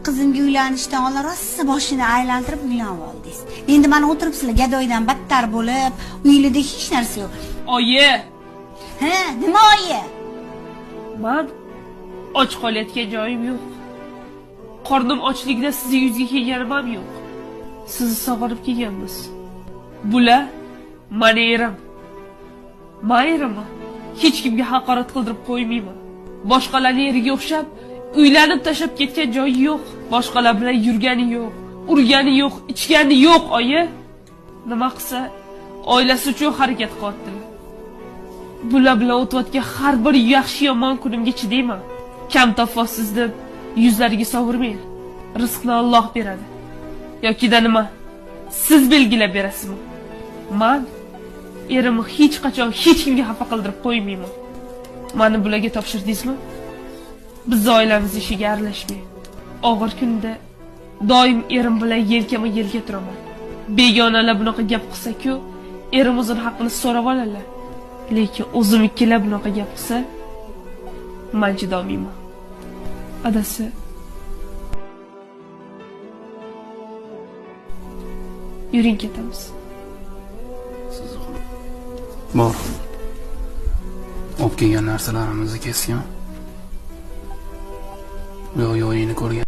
qizimga uylanishdan oldin rosa boshini aylantirib uylanib oldingiz. Endi mana o'tiribsizlar gadoydan battar bo'lib, uyingizda hech narsa yo'q. Oyi! Ha, nima oyi? Men och qolayotgan joyim yo'q. Qornim ochligida sizning yuzga kelganim ham yo'q. Sizni sog'inib kelganmiz. Bular meni erim. Mayrimmi? Hech kimga haqorat qildirib qo'ymayman. Boshqalarning eriga o'xshab uylanib tashlab ketgan joyi yo'q. Boshqalar bilan yurgani yo'q, urgani yo'q, ichgani yo'q, oyi. Nima qilsa, oilasi uchun harakat qilyaptilar. Bular bilan o'tayotgan har bir yaxshi-yomon kunimga chidayman. Kam topasiz deb yuzlariga sovurmang. Rizqni Alloh beradi. Yoki-da nima? Siz belgilab berasizmi? Men erimni hech qachon hech kimga xafa qildirib qo'ymayman. Meni bularga topshirdingizmi? Biz oilamiz ishiga aralashmang. Og'ir kunda doim erim bilan yelkama-yelka turaman. Begonalar bunaqa gap qilsa-ku, erim o'zini haqqini so'rab oladilar. Lekin o'zim ikkilar bunaqa gap qilsa, men chidolmayman. Adasi yuring ketamiz. Bor. Olib kelgan narsalarimizni kesgan. Yo'yini ko'rgan.